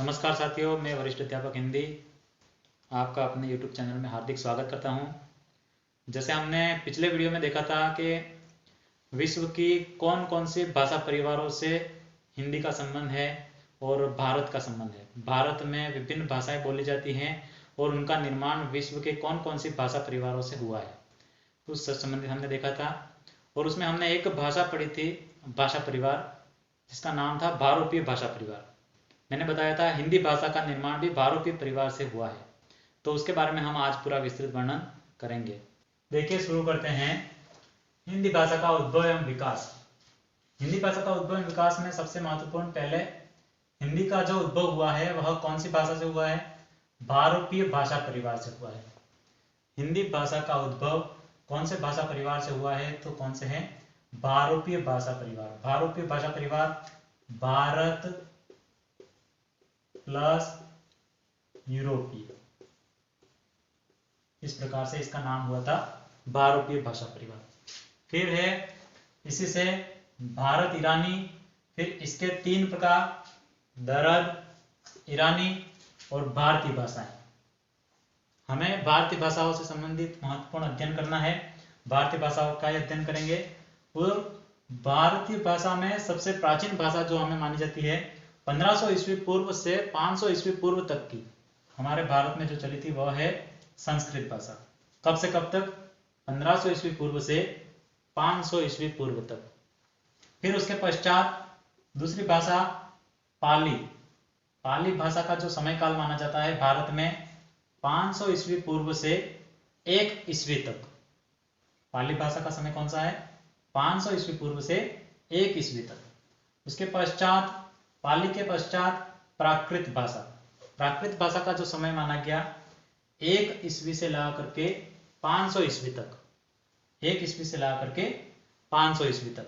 नमस्कार साथियों, मैं वरिष्ठ अध्यापक हिंदी आपका अपने YouTube चैनल में हार्दिक स्वागत करता हूं। जैसे हमने पिछले वीडियो में देखा था कि विश्व की कौन कौन सी भाषा परिवारों से हिंदी का संबंध है और भारत का संबंध है। भारत में विभिन्न भाषाएं बोली जाती हैं और उनका निर्माण विश्व के कौन कौन सी भाषा परिवारों से हुआ है, उस संबंधित हमने देखा था। और उसमें हमने एक भाषा पढ़ी थी, भाषा परिवार, जिसका नाम था भारोपीय भाषा परिवार। मैंने बताया था हिंदी भाषा का निर्माण भी भारोपीय परिवार से हुआ है, तो उसके बारे में हम आज पूरा विस्तृत वर्णन करेंगे। देखिए, शुरू करते हैं। हिंदी भाषा का उद्भव एवं विकास। हिंदी भाषा का उद्भव एवं विकास में सबसे महत्वपूर्ण, पहले हिंदी का जो उद्भव हुआ है वह कौन सी भाषा से हुआ है? भारोपीय भाषा परिवार से हुआ है। हिंदी भाषा का उद्भव कौन से भाषा परिवार से हुआ है? तो कौन से हैं? भारोपीय भाषा परिवार। भारोपीय भाषा परिवार भारत प्लस यूरोपीय, इस प्रकार से इसका नाम हुआ था भारोपीय भाषा परिवार। फिर है इसी से भारत ईरानी, फिर इसके तीन प्रकार, दरद, ईरानी और भारतीय भाषाएं। हमें भारतीय भाषाओं से संबंधित महत्वपूर्ण अध्ययन करना है। भारतीय भाषाओं का अध्ययन करेंगे। और भारतीय भाषा में सबसे प्राचीन भाषा जो हमें मानी जाती है 1500 ईस्वी पूर्व से 500 ईस्वी पूर्व तक की हमारे भारत में जो चली थी वह है संस्कृत भाषा। कब से कब तक? 1500 ईस्वी पूर्व से 500 ईस्वी पूर्व तक। फिर उसके पश्चात दूसरी भाषा पाली। पाली भाषा का जो समय काल माना जाता है भारत में 500 ईस्वी पूर्व से 1 ईस्वी तक। पाली भाषा का समय कौन सा है? 500 ईस्वी पूर्व से 1 ईस्वी तक। उसके पश्चात, पाली के पश्चात प्राकृत भाषा। प्राकृत भाषा का जो समय माना गया 1 ईस्वी से ला करके 500 ईस्वी तक। 1 ईस्वी से ला करके 500 ईस्वी तक।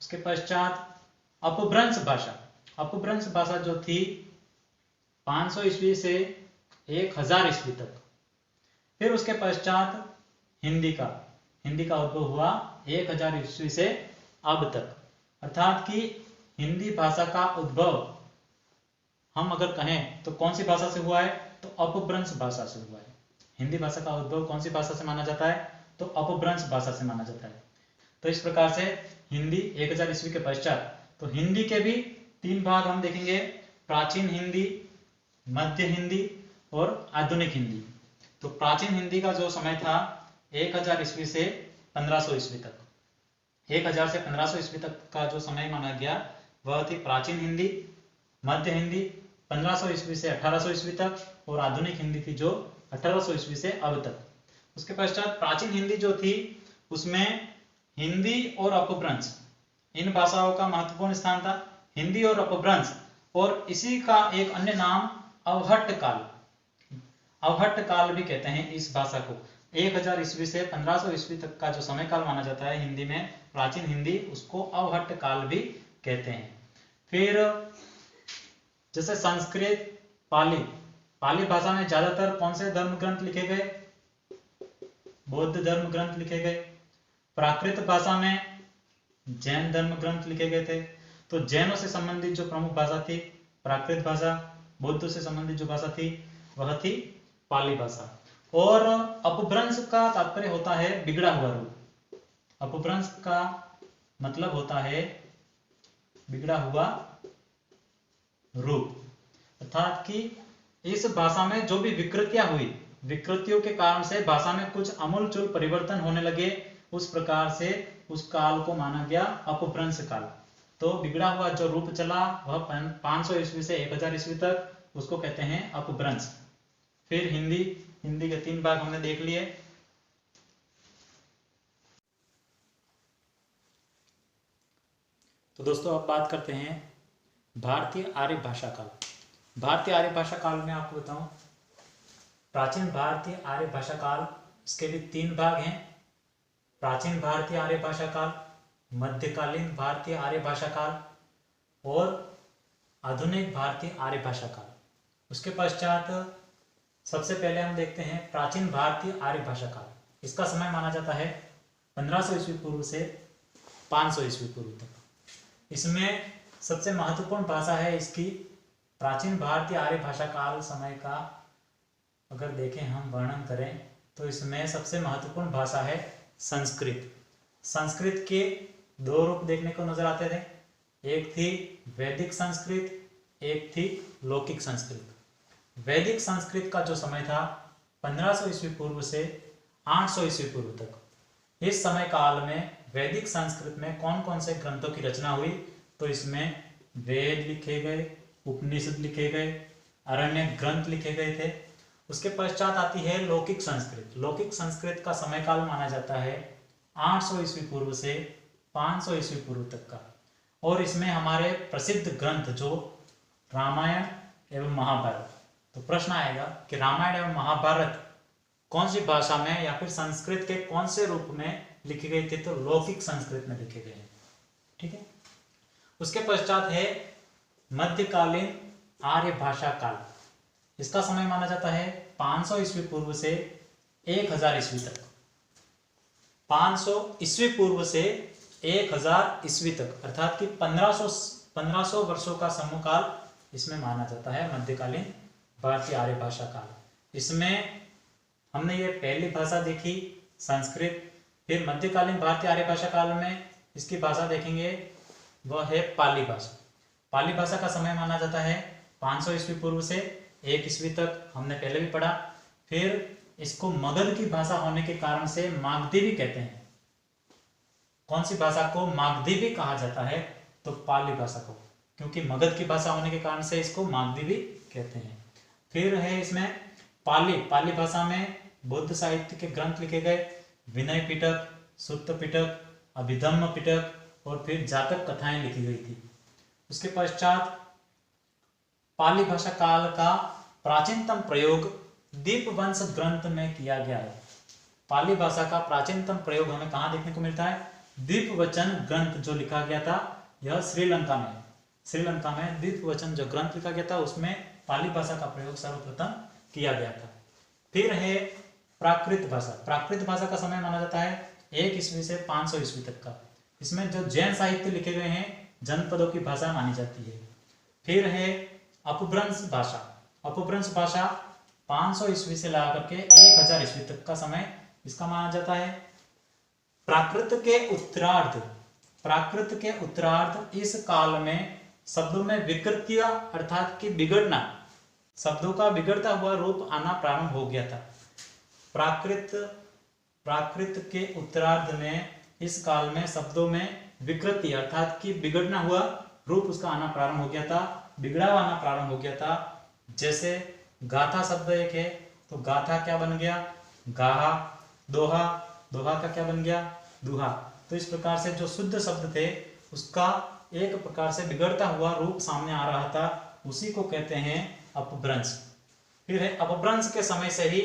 उसके पश्चात अपभ्रंश भाषा। अपभ्रंश भाषा जो थी 500 ईस्वी से 1000 ईस्वी तक। फिर उसके पश्चात हिंदी का उद्भव हुआ 1000 ईस्वी से अब तक। अर्थात कि हिंदी भाषा का उद्भव हम अगर कहें तो कौन सी भाषा से हुआ है? तो अपभ्रंश भाषा से हुआ है। हिंदी भाषा का उद्भव कौन सी भाषा से माना जाता है? तो अपभ्रंश भाषा से माना जाता है। तो इस प्रकार से हिंदी 1000 ईस्वी के पश्चात, तो हिंदी के भी 3 भाग हम देखेंगे, प्राचीन हिंदी, मध्य हिंदी और आधुनिक हिंदी। तो प्राचीन हिंदी का जो समय था 1000 ईस्वी से 1500 ईस्वी तक। 1000 से 1500 ईस्वी तक का जो समय माना गया वह थी प्राचीन हिंदी। मध्य हिंदी 1500 ईस्वी से 1800 ईस्वी तक, और आधुनिक हिंदी थी जो 1800 ईस्वी से अब तक। उसके पश्चात प्राचीन हिंदी जो थी उसमें हिंदी और अपभ्रंश, इन भाषाओं का महत्वपूर्ण स्थान था। हिंदी और अपभ्रंश, और इसी का एक अन्य नाम अवहट्ट काल, अवहट्ट काल भी कहते हैं इस भाषा को। 1000 ईस्वी से 1500 ईस्वी तक का जो समय काल माना जाता है हिंदी में, प्राचीन हिंदी, उसको अवहट्ट काल भी कहते हैं। फिर जैसे संस्कृत, पाली। पाली भाषा में ज्यादातर कौन से धर्म ग्रंथ लिखे गए? बौद्ध धर्म ग्रंथ लिखे गए। प्राकृत भाषा में जैन धर्म ग्रंथ लिखे गए थे। तो जैनों से संबंधित जो प्रमुख भाषा थी प्राकृत भाषा, बौद्धों से संबंधित जो भाषा थी वह थी पाली भाषा। और अपभ्रंश का तात्पर्य होता है बिगड़ा हुआ रूप। अपभ्रंश का मतलब होता है बिगड़ा हुआ रूप, अर्थात कि इस भाषा में जो भी विकृतियां हुई, विकृतियों के कारण से भाषा में कुछ आमूलचूल परिवर्तन होने लगे, उस प्रकार से उस काल को माना गया अपभ्रंश काल। तो बिगड़ा हुआ जो रूप चला वह 500 ईस्वी से 1000 ईस्वी तक, उसको कहते हैं अपभ्रंश। फिर हिंदी के 3 भाग हमने देख लिए। तो दोस्तों अब बात करते हैं भारतीय आर्य भाषा काल। भारतीय आर्य भाषा काल में आपको बताऊं, प्राचीन भारतीय आर्य भाषा काल, इसके भी 3 भाग हैं। प्राचीन भारतीय आर्य भाषा काल, मध्यकालीन भारतीय आर्य भाषा काल और आधुनिक भारतीय आर्य भाषा काल। उसके पश्चात सबसे पहले हम देखते हैं प्राचीन भारतीय आर्य भाषा काल। इसका समय माना जाता है 1500 ईस्वी पूर्व से 500 ईस्वी पूर्व तक। इसमें सबसे महत्वपूर्ण भाषा है इसकी प्राचीन भारतीय आर्य भाषा काल समय का अगर देखें हम वर्णन करें तो इसमें सबसे महत्वपूर्ण भाषा है संस्कृत। संस्कृत के दो रूप देखने को नजर आते थे, एक थी वैदिक संस्कृत, एक थी लौकिक संस्कृत। वैदिक संस्कृत का जो समय था 1500 ईस्वी पूर्व से 800 ईस्वी पूर्व तक, इस समय काल में वैदिक संस्कृत में कौन कौन से ग्रंथों की रचना हुई, तो इसमें वेद लिखे गए, उपनिषद लिखे गए, अरण्य ग्रंथ लिखे गए थे। उसके पश्चात आती है लौकिक संस्कृत। लौकिक संस्कृत का समय काल माना जाता है 800 ईस्वी पूर्व से 500 ईस्वी पूर्व तक का, और इसमें हमारे प्रसिद्ध ग्रंथ जो रामायण एवं महाभारत। तो प्रश्न आएगा कि रामायण एवं महाभारत कौन सी भाषा में या फिर संस्कृत के कौन से रूप में लिखे गए थे, तो लौकिक संस्कृत में लिखे गए हैं। ठीक है। उसके पश्चात है मध्यकालीन आर्य भाषा काल। इसका समय माना जाता है 500 ईस्वी पूर्व से 1000 ईस्वी तक। 500 ईस्वी पूर्व से 1000 ईस्वी तक, अर्थात कि 1500 वर्षों का समूहकाल इसमें माना जाता है मध्यकालीन भारतीय आर्य भाषा काल। इसमें हमने ये पहली भाषा देखी संस्कृत, फिर मध्यकालीन भारतीय आर्य भाषा काल में इसकी भाषा देखेंगे, वह है पाली भाषा। पाली भाषा का समय माना जाता है 500 ईस्वी पूर्व से 1 ईस्वी तक, हमने पहले भी पढ़ा। फिर इसको मगध की भाषा होने के कारण से मागधी भी कहते हैं। कौन सी भाषा को मागधी भी कहा जाता है, तो पाली भाषा को, क्योंकि मगध की भाषा होने के कारण से इसको मागधी भी कहते हैं। फिर है इसमें पाली भाषा में बौद्ध साहित्य के ग्रंथ लिखे गए, विनय पिटक, सुत्त पिटक, अभिधम्म पिटक और फिर जातक कथाएं लिखी गई थी। उसके पश्चात पाली भाषा काल का प्राचीनतम प्रयोग दीपवंश ग्रंथ में किया गया है। पाली भाषा का प्राचीनतम प्रयोग हमें कहाँ देखने को मिलता है, दीपवचन ग्रंथ जो लिखा गया था यह श्रीलंका में। श्रीलंका में दीपवचन जो ग्रंथ लिखा गया था उसमें पाली भाषा का प्रयोग सर्वप्रथम किया गया था। फिर है प्राकृत भाषा। प्राकृत भाषा का समय माना जाता है 1 ईस्वी से 500 ईस्वी तक का। इसमें जो जैन साहित्य लिखे गए हैं जनपदों की भाषा मानी जाती है। फिर है अपभ्रंश भाषा। अपभ्रंश भाषा 500 ईस्वी से लेकर के 1000 ईस्वी तक का समय इसका माना जाता है। प्राकृत के उत्तरार्ध इस काल में शब्दों में विकृतियां अर्थात कि बिगड़ना, शब्दों का बिगड़ता हुआ रूप आना प्रारंभ हो गया था। प्राकृत के उत्तरार्ध में इस काल में शब्दों में विकृति अर्थात कि बिगड़ना हुआ रूप उसका आना प्रारंभ हो गया था, बिगड़ा हुआ आना प्रारंभ हो गया था। जैसे गाथा शब्द एक है, तो गाथा क्या बन गया, गाहा। दोहा, दोहा का क्या बन गया, दुहा। तो इस प्रकार से जो शुद्ध शब्द थे उसका एक प्रकार से बिगड़ता हुआ रूप सामने आ रहा था, उसी को कहते हैं अपभ्रंश। फिर है अपभ्रंश के समय से ही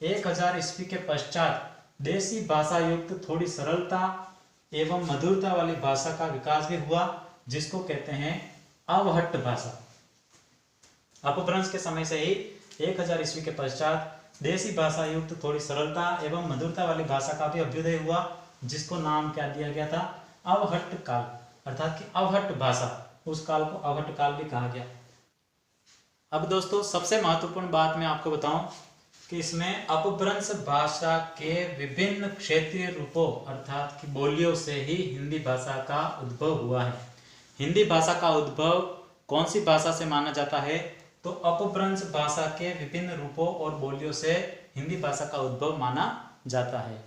1000 ईस्वी के पश्चात देसी भाषा युक्त थोड़ी सरलता एवं मधुरता वाली भाषा का विकास भी हुआ, जिसको कहते हैं अवहट्ट भाषा। अपभ्रंश के समय से ही 1000 ईस्वी के पश्चात देसी भाषा युक्त थोड़ी सरलता एवं मधुरता वाली भाषा का भी अभ्युदय हुआ, जिसको नाम क्या दिया गया था, अवहट्ट काल, अर्थात कि अवहट्ट भाषा। उस काल को अवहट्ट काल भी कहा गया। अब दोस्तों सबसे महत्वपूर्ण बात मैं आपको बताऊं कि इसमें अपभ्रंश भाषा के विभिन्न क्षेत्रीय रूपों अर्थात कि बोलियों से ही हिंदी भाषा का उद्भव हुआ है। हिंदी भाषा का उद्भव कौन सी भाषा से माना जाता है, तो अपभ्रंश भाषा के विभिन्न रूपों और बोलियों से हिंदी भाषा का उद्भव माना जाता है।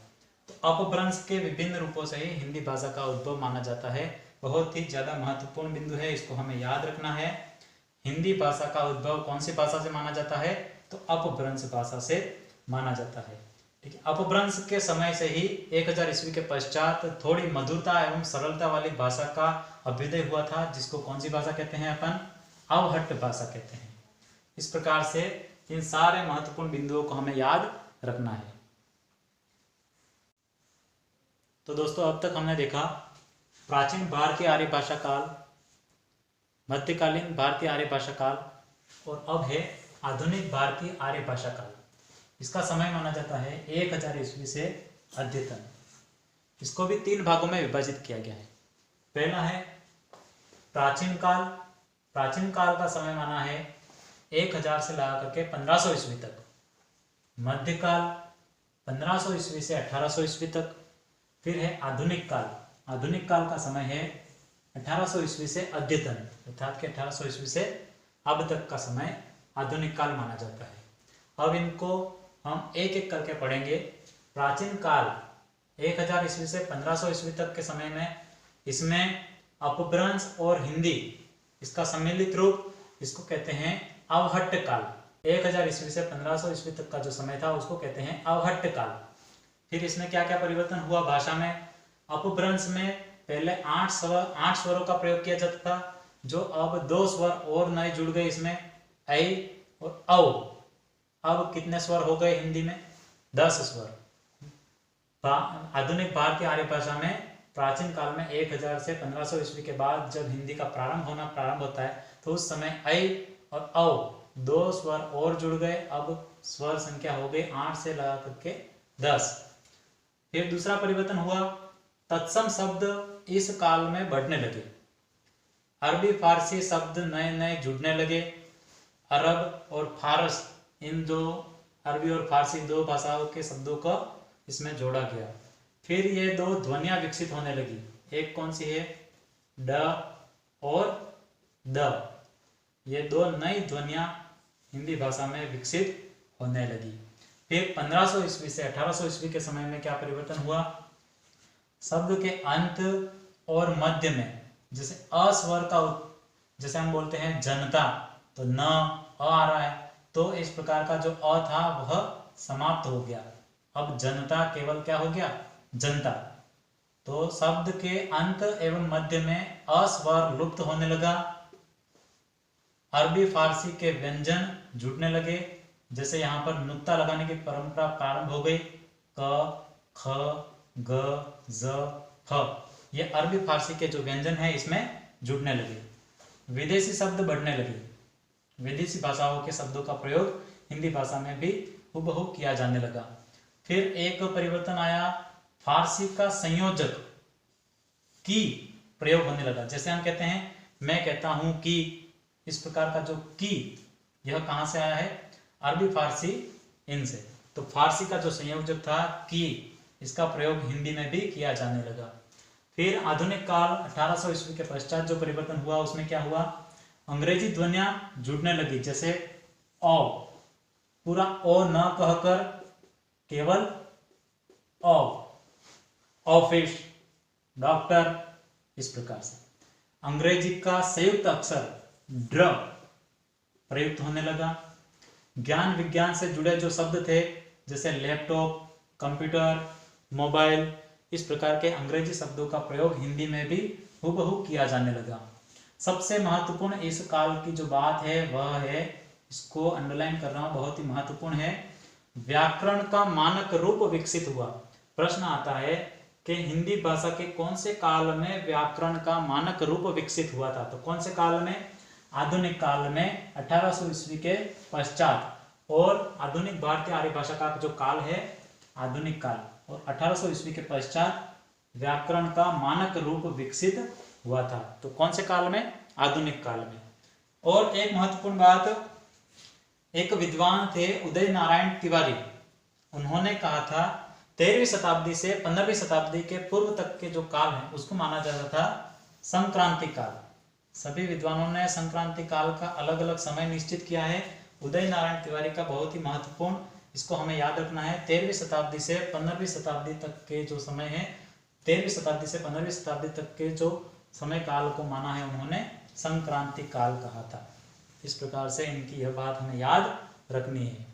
तो अपभ्रंश के विभिन्न रूपों से ही हिंदी भाषा का उद्भव माना जाता है। बहुत ही ज्यादा महत्वपूर्ण बिंदु है, इसको हमें याद रखना है। हिंदी भाषा का उद्भव कौन सी भाषा से माना जाता है, तो अपभ्रंश भाषा से माना जाता है। ठीक है। अपभ्रंश के समय से ही 1000 ईस्वी के पश्चात थोड़ी मधुरता एवं सरलता वाली भाषा का अभ्युदय हुआ था, जिसको कौन सी भाषा कहते हैं, अपन अवहट्ट भाषा कहते हैं। इस प्रकार से इन सारे महत्वपूर्ण बिंदुओं को हमें याद रखना है। तो दोस्तों अब तक हमने देखा प्राचीन भारतीय आर्य भाषा काल, मध्यकालीन भारतीय आर्य भाषा काल और अब है आधुनिक भारतीय आर्य भाषा काल। इसका समय माना जाता है 1000 ईस्वी से अद्यतन। इसको भी 3 भागों में विभाजित किया गया है। पहला है प्राचीन काल। प्राचीन काल का समय माना है 1000 से लगा करके 1500 ईस्वी तक। मध्यकाल 1500 ईस्वी से 1800 ईस्वी तक। फिर है आधुनिक काल। आधुनिक काल का समय है 1800 ईस्वी से अद्यतन, अर्थात कि 1800 ईस्वी से अब तक का समय आधुनिक काल माना जाता है। अब इनको हम एक एक करके पढ़ेंगे। प्राचीन काल 1000 ईस्वी से 1500 ईस्वी तक के समय में, इसमें अपभ्रंश और हिंदी इसका सम्मिलित रूप, इसको कहते हैं अवहट्ट काल। 1000 ईस्वी से 1500 ईस्वी तक का जो समय था उसको कहते हैं अवहट्ट काल। फिर इसमें क्या क्या परिवर्तन हुआ भाषा में? अपभ्रंश में पहले 8 स्वरों का प्रयोग किया जाता था, जो अब 2 स्वर और नए जुड़ गए इसमें, ऐ और औ। अब कितने स्वर हो गए हिंदी में? 10 स्वर। आधुनिक भारतीय आर्य भाषा में प्राचीन काल में 1000 से 1500 ईस्वी के बाद जब हिंदी का प्रारंभ होता है तो उस समय ऐ और औ 2 स्वर और जुड़ गए। अब स्वर संख्या हो गई 8 से लगा करके 10। फिर दूसरा परिवर्तन हुआ, तत्सम शब्द इस काल में बढ़ने लगे। अरबी फारसी शब्द नए नए जुड़ने लगे। अरब और फारस, इन दो अरबी और फारसी 2 भाषाओं के शब्दों को इसमें जोड़ा गया। फिर ये 2 ध्वनियां विकसित होने लगी। एक कौन सी है? ड और द। ये 2 नई ध्वनियां हिंदी भाषा में विकसित होने लगी। फिर 1500 ईस्वी से 1800 ईस्वी के समय में क्या परिवर्तन हुआ? शब्द के अंत और मध्य में, जैसे अ स्वर का, जैसे हम बोलते हैं जनता, तो न आ रहा है, तो इस प्रकार का जो अ था वह समाप्त हो गया। अब जनता केवल क्या हो गया? जनता। तो शब्द के अंत एवं मध्य में अ स्वर लुप्त होने लगा। अरबी फारसी के व्यंजन जुड़ने लगे, जैसे यहाँ पर नुक्ता लगाने की परंपरा प्रारंभ हो गई। क, ख, ग, ज, फ, ये अरबी फारसी के जो व्यंजन है इसमें जुड़ने लगे। विदेशी शब्द बढ़ने लगे। विदेशी भाषाओं के शब्दों का प्रयोग हिंदी भाषा में भी हुबहू किया जाने लगा। फिर एक परिवर्तन आया, फारसी का संयोजक की प्रयोग होने लगा। जैसे हम कहते हैं, मैं कहता हूं कि, इस प्रकार का जो की, यह कहां से आया है? अरबी फारसी इनसे। तो फारसी का जो संयोजक था की, इसका प्रयोग हिंदी में भी किया जाने लगा। फिर आधुनिक काल 1800 ईस्वी के पश्चात जो परिवर्तन हुआ उसमें क्या हुआ? अंग्रेजी ध्वनियां जुड़ने लगी, जैसे ओ, पूरा ओ न कहकर केवल ओ, ऑफिस, डॉक्टर, इस प्रकार से अंग्रेजी का संयुक्त अक्षर ड्र प्रयुक्त होने लगा। ज्ञान विज्ञान से जुड़े जो शब्द थे, जैसे लैपटॉप, कंप्यूटर, मोबाइल, इस प्रकार के अंग्रेजी शब्दों का प्रयोग हिंदी में भी हुबहू किया जाने लगा। सबसे महत्वपूर्ण इस काल की जो बात है वह है, इसको अंडरलाइन कर रहा हूं, बहुत ही महत्वपूर्ण है, व्याकरण का मानक रूप विकसित हुआ। प्रश्न आता है कि हिंदी भाषा के कौन से काल में व्याकरण का मानक रूप विकसित हुआ था? तो कौन से काल में? आधुनिक काल में, 1800 ईस्वी के पश्चात। और आधुनिक भारतीय आर्य भाषा का जो काल है आधुनिक काल, और 1800 ईस्वी के पश्चात व्याकरण का मानक रूप विकसित हुआ था। तो कौन से काल में? आधुनिक काल में। और एक महत्वपूर्ण बात, एक विद्वान थे उदय नारायण तिवारी, उन्होंने कहा था 13वीं शताब्दी से 15वीं शताब्दी के पूर्व तक के जो काल है उसको माना जाता था संक्रांति काल। सभी विद्वानों ने संक्रांति काल का अलग अलग समय निश्चित किया है। उदय नारायण तिवारी का बहुत ही महत्वपूर्ण, इसको हमें याद रखना है। 13वीं शताब्दी से 15वीं शताब्दी तक के जो समय है, 13वीं शताब्दी से 15वीं शताब्दी तक के जो समय काल को माना है उन्होंने संक्रांति काल कहा था। इस प्रकार से इनकी यह बात हमें याद रखनी है।